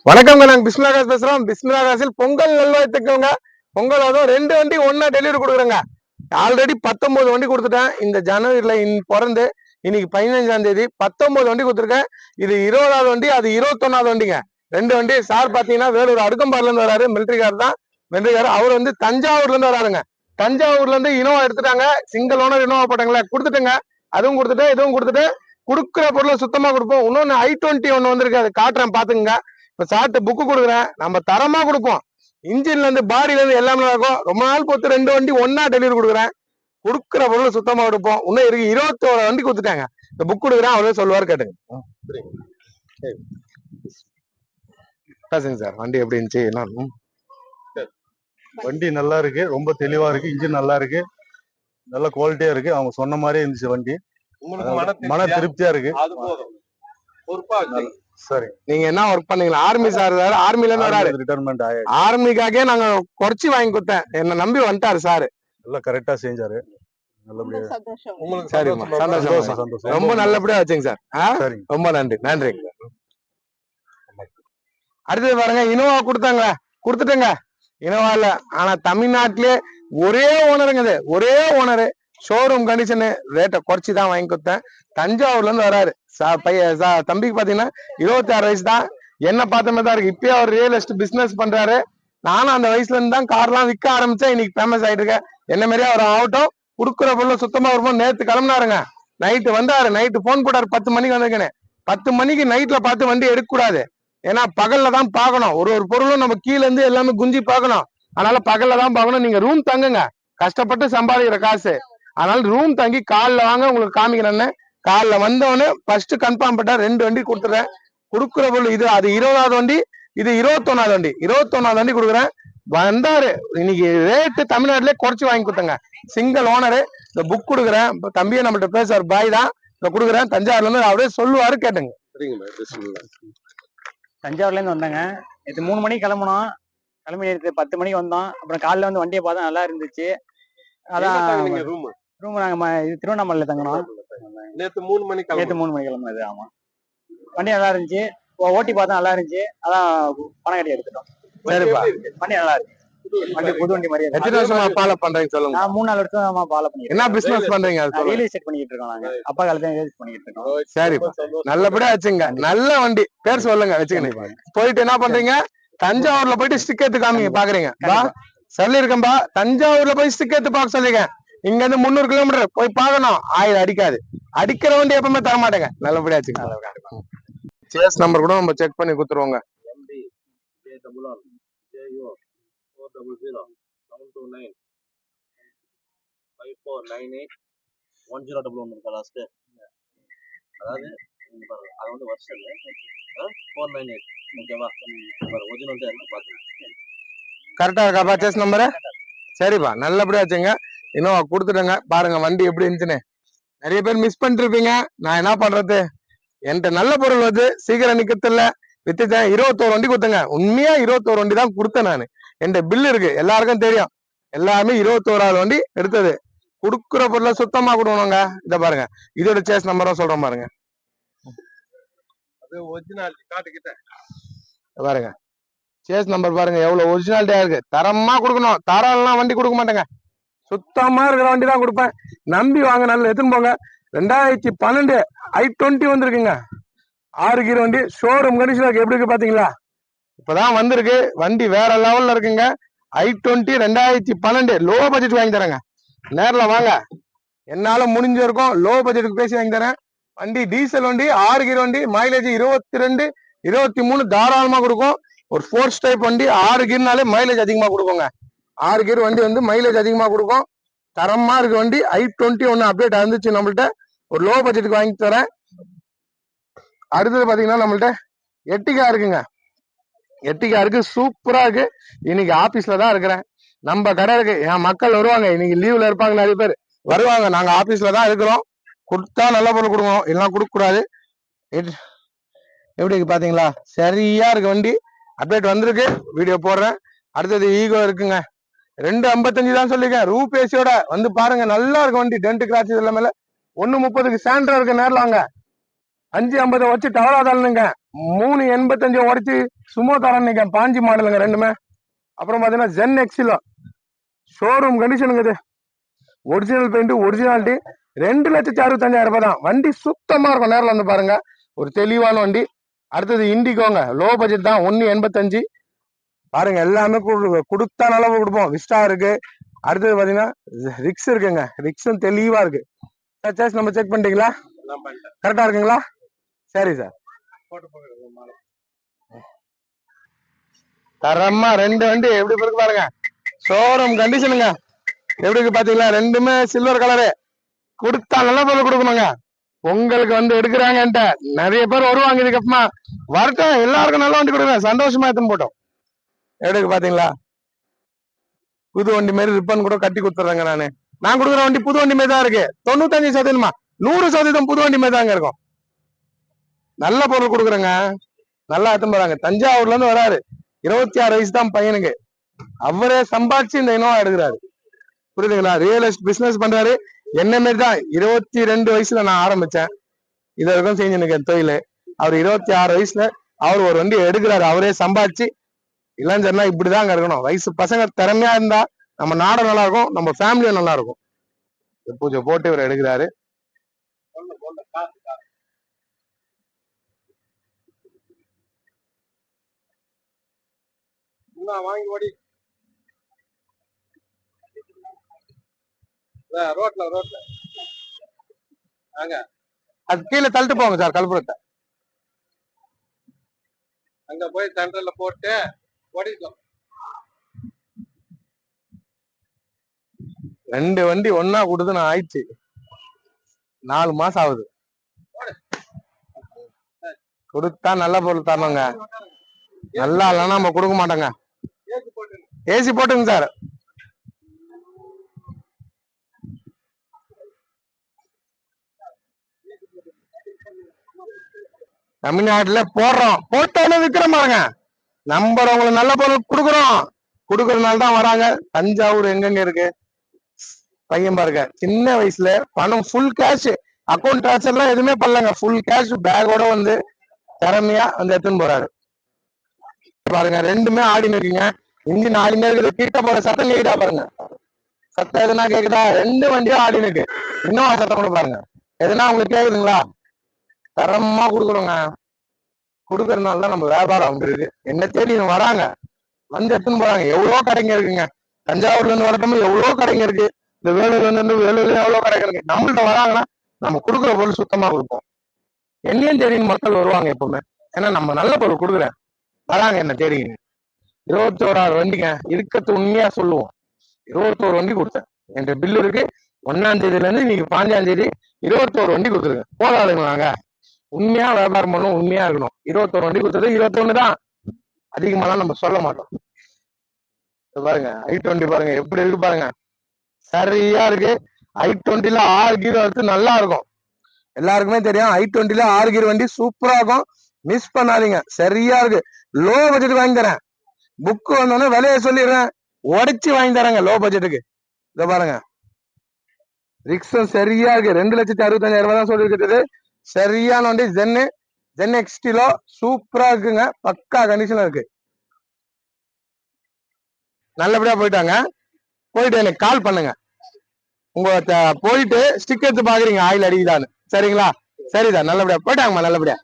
வணக்கங்க, நாங்க பிஸ்மிலாகாஸ் பேசுறோம். பிஸ்மிலாகாஸில் பொங்கல் நல்வாழ்த்துக்கங்க. பொங்கல் அதுவும் 2 வண்டி ஒன்னா டெலிவரி கொடுக்குறேங்க. ஆல்ரெடி 19 வண்டி கொடுத்துட்டேன். இந்த ஜனவரியில பிறந்து இன்னைக்கு 15ஆம் தேதி 19 வண்டி கொடுத்துருக்கேன். இது 20வது வண்டி, அது 21வது வண்டிங்க. 2 வண்டி. சார் பாத்தீங்கன்னா வேலூர் அடுக்கம்பார்ல இருந்து வராரு. மிலிட்டரிக்கார் தான். மிலிட்டரிக்கார் அவர் தஞ்சாவூர்ல இருந்து வராருங்க. தஞ்சாவூர்ல இருந்து இனோவா எடுத்துட்டாங்க. சிங்கிள் ஓனர் இனோவா போட்டாங்களே, கொடுத்துட்டுங்க. அதுவும் கொடுத்துட்டு இதுவும் கொடுத்துட்டு கொடுக்குற பொருளை சுத்தமா கொடுப்போம். இன்னொன்னு i20 ஒண்ணு வந்திருக்கு, அது காட்டுறேன் பாத்துங்க. இப்ப சார்ட்ட புக்கு கொடுக்குறேன், நம்ம தரமா கொடுப்போம். இன்ஜின்ல இருந்து பாடியில இருந்து எல்லாமே இருக்கும். ரொம்ப நாள் பொறுத்து 2 வண்டி ஒன்னா டெலிவரி கொடுக்குறேன். கொடுக்குற பொருள் சுத்தமா கொடுப்போம். இன்னும் இருக்கு 21 வண்டி கொடுத்துட்டாங்க. இந்த புக் கொடுக்குறேன், அவரே சொல்லுவாரு, கேட்டுங்க. சார் வண்டி எப்படி இருந்துச்சு? என்ன வண்டி நல்லா இருக்கு, ரொம்ப தெளிவா இருக்கு, இன்ஜின் நல்லா இருக்கு, நல்ல குவாலிட்டியா இருக்கு. அவங்க சொன்ன மாதிரியே இருந்துச்சு வண்டி. மன திருப்தியா இருக்கு. சரி, நீங்க என்ன ஒர்க் பண்ணீங்களா? ஆர்மி சார், ஆர்மில இருந்து வராரு. ரிட்டையர்மெண்ட் ஆயிடுச்சு. ஆர்மிக்காக நாங்க குறைச்சி வாங்கி கொடுத்தேன். என்ன நம்பி வந்துட்டாரு சாரு. எல்லாம் கரெக்டா செஞ்சாரு. நல்லபடியா. சரிம்மா, சந்தோஷம். ரொம்ப நல்லபடியா வச்சுங்க சார். ரொம்ப நன்றி. நன்றிங்க. அடுத்தது பாருங்க, இனோவா கொடுத்துட்டேங்க. இனோவா இல்ல, ஆனா தமிழ்நாட்டிலே ஒரே ஓனருங்க. இது ஒரே ஓனரு. ஷோரூம் கண்டிஷனு, ரேட்டை குறைச்சி தான் வாங்கி கொடுத்தேன். தஞ்சாவூர்ல இருந்து வராரு. தம்பிக்கு பாத்தீங்கன்னா 26 வயசு தான். என்ன பார்த்த மாதிரி தான் இருக்கு. இப்பயே அவர் ரியல் எஸ்டேட் பிசினஸ் பண்றாரு. நானும் அந்த வயசுல இருந்து தான் கார்லாம் விற்க ஆரம்பிச்சேன். இன்னைக்கு ஃபேமஸ் ஆயிட்டு இருக்கேன். என்ன மாதிரியே அவர் ஆகட்டும். கொடுக்குற பொருள் சுத்தமா இருப்போம். நேத்து கிளம்பினாருங்க. நைட்டு வந்தாரு. நைட்டு போன் போட்டாரு, 10 மணிக்கு வந்திருக்கேன்னு. 10 மணிக்கு நைட்ல பார்த்து வண்டி எடுக்க கூடாது. ஏன்னா பகல்ல தான் பார்க்கணும். ஒரு பொருளும் நம்ம கீழ இருந்து எல்லாமே குஞ்சி பார்க்கணும். அதனால பகல்ல தான் பார்க்கணும். நீங்க ரூம் தங்குங்க, கஷ்டப்பட்டு சம்பாதிக்கிற காசு. அதனால ரூம் தங்கி காலைல வாங்க, உங்களுக்கு காமிக்கிறேன்னு. காலைல வந்தவொடனே ஃபர்ஸ்ட் கன்ஃபார்ம் பண்ணா 2 வண்டி கொடுத்துறேன். கொடுக்குற பொருள் இது, அது 20வது வண்டி, இது 21வது வண்டி. 21வது வண்டி கொடுக்குறேன். வந்தாரு. இன்னைக்கு ரேட்டு தமிழ்நாட்டிலே குறைச்சி வாங்கி கொடுத்தங்க. Single owner. இந்த புக் கொடுக்குறேன். தம்பியை நம்மள்ட்ட பேசுவார், பாய் தான். இதை கொடுக்குறேன். தஞ்சாவூர்ல இருந்து அவரே சொல்லுவாரு, கேட்டுங்க. தஞ்சாவூர்ல இருந்து வந்தாங்க. நேற்று 3 மணிக்கு கிளம்பணும். கிளம்பி நேற்று 10 மணிக்கு வந்தோம். அப்புறம் காலைல வந்து வண்டியை பார்த்தா நல்லா இருந்துச்சு. அதான் ரூம் நாங்க திருவண்ணாமலையில தங்கணும். நேற்று 3 மணிக்கு கிளம்புனது. ஆமா, வண்டி நல்லா இருந்துச்சு. ஓட்டி பார்த்தா நல்லா இருந்துச்சு. அதான் பணம் கட்டி எடுத்துட்டோம். சரிப்பா, வண்டி நல்லா இருக்கு. வண்டி புது வண்டி மாதிரி. எத்தனை வருஷமா ஃபாலோ பண்றீங்க சொல்லுங்க? நான் 3-4 வருஷமா ஃபாலோ பண்ணிட்டு. என்ன பிசினஸ் பண்றீங்க? ரியல் எஸ்டேட் பண்ணிட்டு இருக்கோம். நாங்க அப்பா காலத்துல ரியல் எஸ்டேட் பண்ணிட்டு இருக்கோம். சரிப்பா, நல்லபடியா வச்சுங்க. நல்ல வண்டி, பேர் சொல்லுங்க, வச்சுக்கணும். போயிட்டு என்ன பண்றீங்க? தஞ்சாவூர்ல போயிட்டு ஸ்டிக் எடுத்து காமிங்க, பாக்குறீங்க. சொல்லிருக்கேன்பா, தஞ்சாவூர்ல போய் ஸ்டிக் எடுத்து பார்க்க சொல்லிருக்கேன். இங்க இருந்து 300 கிலோமீட்டர் போய் பார்க்கணும். 1000 அடிக்காது. அடிக்கிற வண்டி எப்பவுமே தர மாட்டேங்க. நல்லபடியா வச்சுங்க. சேஸ் நம்பர் கூட நம்ம செக் பண்ணி கொடுத்துருவோங்க. கரெக்டா இருக்காப்பா சேஸ் நம்பரு? சரிப்பா, நல்லபடியா வச்சுங்க. இன்னும் கொடுத்துட்டேங்க. பாருங்க வண்டி எப்படி இருந்துச்சுன்னு. நிறைய பேர் மிஸ் பண்ணிட்டு இருப்பீங்க. நான் என்ன பண்றது, என்கிட்ட நல்ல பொருள் வந்து சீக்கிரம் நிக்கத்துல வித்துட்டேன். 21 வண்டி கொடுத்தேங்க. உண்மையா 21 வண்டி தான் கொடுத்தேன் நானு. என்கிட்ட பில் இருக்கு, எல்லாருக்கும் தெரியும். எல்லாமே 21வது வண்டி எடுத்தது. கொடுக்குற பொருளை சுத்தமா கொடுக்கணுங்க. இத பாருங்க, இதோட சேஸ் நம்பரும் சொல்றேன் பாருங்க. பாருங்க சேஸ் நம்பர் பாருங்க, எவ்வளவு ஒரிஜினாலிட்டியா இருக்கு. தரமா கொடுக்கணும். தரம் வண்டி கொடுக்க மாட்டேங்க. சுத்தமா இருக்கிற வண்டி தான் கொடுப்பேன். நம்பி வாங்க, நல்ல எடுத்துன்னு போங்க. 2012 i20 வந்திருக்குங்க. 6 கீர் வண்டி. ஷோரூம் கண்டிஷன் இருக்கு. எப்படி இருக்கு பாத்தீங்களா? இப்பதான் வந்திருக்கு வண்டி, வேற லெவல்ல இருக்குங்க. i20 2012 லோ பட்ஜெட் வாங்கி தரேங்க. நேர்ல வாங்க, என்னால முடிஞ்ச இருக்கும் லோ பட்ஜெட்டுக்கு பேசி வாங்கி தரேன். வண்டி டீசல் வண்டி, 6 கீர் வண்டி, மைலேஜ் 22 23 தாராளமா கொடுக்கும். ஒரு 4 ஸ்டைப் வண்டி, 6 கீர்னாலே மைலேஜ் அதிகமா கொடுக்குங்க. 6 கீர் வண்டி மைலேஜ் அதிகமா கொடுக்கும். தரமா இருக்கு வண்டி. i20 ஒண்ணு அப்டேட் இருந்துச்சு நம்மள்ட்ட. ஒரு லோ பட்ஜெட்டுக்கு வாங்கி தரேன். அடுத்தது பாத்தீங்கன்னா நம்மள்ட்ட எட்டிகா இருக்குங்க. எட்டிகா இருக்கு, சூப்பரா இருக்கு. இன்னைக்கு ஆபீஸ்ல தான் இருக்கிறேன். நம்ம கடை இருக்கு. என் மக்கள் வருவாங்க, இன்னைக்கு லீவ்ல இருப்பாங்க, நிறைய பேர் வருவாங்க. நாங்க ஆபீஸ்ல தான் இருக்கிறோம். கொடுத்தா நல்ல பொருள் கொடுக்கணும், இல்லைன்னா கொடுக்க கூடாது. எப்படி இருக்கு பாத்தீங்களா? சரியா இருக்கு வண்டி. அப்டேட் வந்திருக்கு, வீடியோ போடுறேன். அடுத்தது ஈகோ இருக்குங்க. 255 தான் சொல்லிருக்கேன். ரூப் ஏசியோட வந்து பாருங்க, நல்லா இருக்கு வண்டி. டென்ட் கிராச் இதெல்லாம் மேல 130க்கு சாண்ட்ரா இருக்கு. நேரில் வாங்க. 550 உடச்சு டவரா தரணுங்க. 385 உடச்சு சுமோ தரணுங்க. பாஞ்சி மாடலுங்க ரெண்டுமே. அப்புறம் பாத்தீங்கன்னா ஜென் எக்ஸிலோ ஷோரூம் கண்டிஷனுங்க. இது ஒரிஜினல் பெயிண்ட் ஒரிஜினாலிட்டி. 2,65,000 ரூபாய் தான். வண்டி சுத்தமா இருக்கும். நேரில் வந்து பாருங்க, ஒரு தெளிவான வண்டி. அடுத்தது இண்டிகோங்க, லோ பட்ஜெட் தான். 1,85 பாருங்க. எல்லாமே கொடுத்தா நல்லா கொடுப்போம். விஸ்டா இருக்கு. அடுத்தது பாத்தீங்கன்னா ரிக்ஸ் இருக்குங்க. ரிக்ஸும் தெளிவா இருக்கு. நம்ம செக் பண்ணிட்டீங்களா? கரெக்டா இருக்குங்களா? சரி சார். தரமா 2 வண்டி எப்படி இருக்கு பாருங்க. ஷோரூம் கண்டிஷனுங்க. எப்படி இருக்கு பாத்தீங்களா? ரெண்டுமே சில்வர் கலரு. கொடுத்தா நல்ல பொருள் கொடுக்கணுங்க. உங்களுக்கு வந்து எடுக்கிறாங்கன்ட்டு நிறைய பேர் வருவாங்க. இதுக்கப்புறமா வரட்டும், எல்லாருக்கும் நல்ல வண்டி கொடுங்க. சந்தோஷமா எடுத்துன்னு போட்டோம். எப்படி இருக்கு பாத்தீங்களா? புது வண்டி மாதிரி ரிப்பன் கூட கட்டி கொடுத்துறேங்க. நான் கொடுக்குற வண்டி புது வண்டி மாதிரி தான் இருக்கு. 95% 100% புது வண்டி மாதிரி தாங்க இருக்கும். நல்ல பொருள் கொடுக்குறேங்க. நல்லா எடுத்துன்னு போறாங்க. தஞ்சாவூர்ல இருந்து வராரு. 26 வயசு தான் பையனுக்கு. அவரே சம்பாதிச்சு இந்த இனோவா எடுக்கிறாரு. புரியுதுங்களா? ரியல் எஸ்டேட் பிசினஸ் பண்றாரு. என்ன மாதிரி தான். 22 வயசுல நான் ஆரம்பிச்சேன். இது வரைக்கும் செஞ்சு தொழில். அவர் 26 வயசுல அவர் ஒரு வண்டி எடுக்கிறாரு. அவரே சம்பாதிச்சு. இளைஞர்னா இப்படிதாங்க இருக்கணும். வயசு பசங்க திறமையா இருந்தா நம்ம நாடும் நல்லா இருக்கும், நம்ம ஃபேமிலியும் நல்லா இருக்கும். பூஜை போட்டு இவர் எடுக்கிறாரு. வாங்கி ஓடி ரோட்ல அது கீழே தள்ளிட்டு போங்க சார். கல்புரத்தை அங்க போய் சென்டர்ல போட்டு ஓடிட்டோம். 2 வண்டி ஒன்னா கொடுத்து நான் ஆயிடுச்சு. 4 மாசம் ஆகுது. கொடுத்தா நல்ல பொருள் தரணுங்க. நல்லா இல்லைன்னா நம்ம கொடுக்க மாட்டோங்க. ஏசி போட்டுங்க சார். தமிழ்நாட்டுல போடுறோம், போட்டோன்னு விக்கிற பாருங்க. நம்பர் உங்களுக்கு நல்ல பொருள் கொடுக்குறோம். கொடுக்கறதுனால தான் வராங்க. தஞ்சாவூர் எங்கெங்க இருக்கு பையன் பாருங்க. சின்ன வயசுல பணம் ஃபுல் கேஷ், அக்கௌண்ட் டிரான்ஸ்ஃபர் எல்லாம் எதுவுமே பண்ணலங்க. ஃபுல் கேஷ் பேக்கோட வந்து திறமையா வந்து எடுத்துன்னு போறாரு. பாருங்க ரெண்டுமே ஆடினு இருக்குங்க. இன்ஜின் ஆடினு இருக்குது. கிட்ட போற சத்தம் கேக்குதா பாருங்க. சத்தம் எதுனா கேக்குதா? 2 வண்டியும் ஆடினு இருக்கு. இன்னும் சத்தம் கூட பாருங்க. எதுனா உங்களுக்கு கேக்குதுங்களா? தரமா கொடுக்குறோங்க. கொடுக்கறதுனால தான் நம்ம வியாபாரம் வந்துருக்கு. என்ன தேடி வராங்க, வந்து எடுத்துன்னு போறாங்க. எவ்வளவு கடைங்க இருக்குங்க. தஞ்சாவூர்ல இருந்து வரட்டும் எவ்வளவு கடைங்க இருக்கு. இந்த வேலூர்ல இருந்து வேலூர்ல எவ்வளவு கடைங்க இருக்கு. நம்மள்ட்ட வராங்கன்னா நம்ம கொடுக்குற பொருள் சுத்தமா கொடுப்போம். என்னையும் தேடின்னு மக்கள் வருவாங்க எப்பவுமே. ஏன்னா நம்ம நல்ல பொருள் கொடுக்குறேன். வராங்க என்ன தேடிங்க. 21 வண்டிங்க. இருக்கிறது உண்மையா சொல்லுவோம். 21 வண்டி கொடுத்தேன். என்ற பில்லு இருக்கு. 1ஆம் தேதியில இருந்து இன்னைக்கு 5ஆம் தேதி 21 வண்டி கொடுத்துருங்க. போதாதுங்களாங்க. உண்மையா வியாபாரம் பண்ணணும், உண்மையா இருக்கணும். 21 வண்டி கொடுத்தது 21 தான். அதிகமாலாம் நம்ம சொல்ல மாட்டோம். பாருங்க i20 பாருங்க எப்படி இருக்கு பாருங்க. சரியா இருக்கு. i20ல 6 கீர் எடுத்து நல்லா இருக்கும். எல்லாருக்குமே தெரியும் i20ல 6 கீர் வண்டி சூப்பரா இருக்கும். மிஸ் பண்ணாதீங்க. சரியா இருக்கு. லோ பட்ஜெட் வாங்கி தரேன். புக் வந்தோடனே விலைய சொல்லிடுறேன். உடைச்சு வாங்கி தரேங்க லோ பட்ஜெட்டுக்கு. இத பாருங்க ரிக்ஸும் சரியா இருக்கு. 2,65,000 ரூபாய் தான் சொல்லிருக்கிறது. சரியான வண்டி. ஜென் எக்ஸ்டிலோ சூப்பரா இருக்குங்க. பக்கா கண்டிஷன்ல இருக்கு. நல்லபடியா போயிட்டாங்க. போயிட்டு எனக்கு கால் பண்ணுங்க. உங்க போயிட்டு ஸ்டிக் எடுத்து பாக்குறீங்க ஆயில் அடிக்குதான்னு. சரிங்களா? சரிதான். நல்லபடியா போயிட்டாங்கம்மா. நல்லபடியா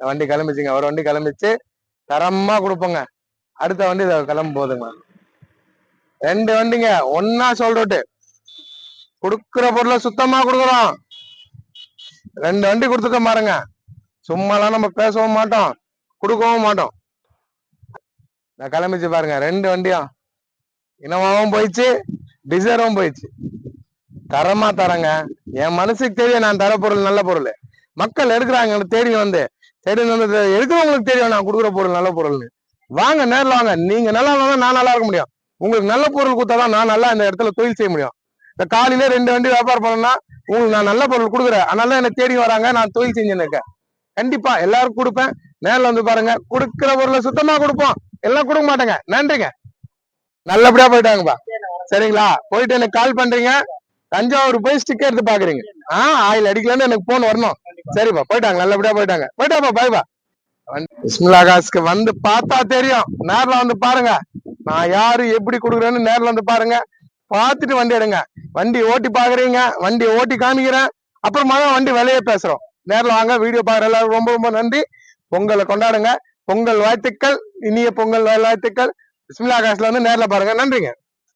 வண்டி கிளம்பிச்சுங்க. ஒரு வண்டி கிளம்பிச்சு. தரமா கொடுப்போங்க. அடுத்த வண்டி கிளம்ப போதுங்க. 2 வண்டிங்க ஒன்னா சொல்றோட்டு கொடுக்குற பொருளை சுத்தமா கொடுக்குறோம். 2 வண்டி கொடுத்துக்க பாருங்க. சும்மாலாம் நம்ம பேசவும் மாட்டோம், கொடுக்கவும் மாட்டோம். நான் கிளம்பிச்சு பாருங்க. 2 வண்டியும் இனோவாவும் போயிடுச்சு, டிசைரும் போயிடுச்சு. தரமா தரங்க. என் மனசுக்கு தெரியும் நான் தர பொருள் நல்ல பொருள். மக்கள் எடுக்கிறாங்க தேடி வந்து எடுக்கிறவங்களுக்கு தெரியும் நான் கொடுக்குற பொருள் நல்ல பொருள்னு. வாங்க நேரில் வாங்க. நீங்க நல்லா இருந்தா நான் நல்லா இருக்க முடியும். உங்களுக்கு நல்ல பொருள் கொடுத்தாதான் நான் நல்லா இந்த இடத்துல தொழில் செய்ய முடியும். இந்த காலையில 2 வண்டி வியாபாரம் பண்ணணும்னா உங்களுக்கு நான் நல்ல பொருள் கொடுக்குறேன். அதனால என்ன தேடி வராங்க. நான் தொழில் செஞ்சுன்னு இருக்கேன். கண்டிப்பா எல்லாரும் கொடுப்பேன். நேரில் வந்து பாருங்க. கொடுக்குற பொருளை சுத்தமா கொடுப்போம். எல்லாம் கொடுக்க மாட்டேங்க. நன்றிங்க. நல்லபடியா போயிட்டாங்கப்பா. சரிங்களா? போயிட்டு எனக்கு கால் பண்றீங்க. தஞ்சாவூர் போய் ஸ்டிக்கர் எடுத்து பாக்குறீங்க. ஆயில் அடிக்கலன்னு எனக்கு போன் வரணும். சரிப்பா போயிட்டாங்க, நல்லபடியா போயிட்டாங்க. போயிட்டாப்பா, பாய்பா. பிஸ்மில்லா காசுக்கு வந்து பார்த்தா தெரியும், நேர்ல வந்து பாருங்க. நான் யாரு எப்படி கொடுக்குறேன்னு நேர்ல வந்து பாருங்க. பார்த்துட்டு வண்டி எடுங்க. வண்டி ஓட்டி பாக்குறீங்க, வண்டி ஓட்டி காமிக்கிறேன், அப்புறமா தான் வண்டி விலையே பேசுறோம். நேர்ல வாங்க. வீடியோ பாக்குற எல்லாரும் ரொம்ப ரொம்ப நன்றி. பொங்கலை கொண்டாடுங்க. பொங்கல் வாழ்த்துக்கள், இனிய பொங்கல் வாழ்த்துக்கள். பிஸ்மில்லா காசுல வந்து நேர்ல பாருங்க. நன்றிங்க.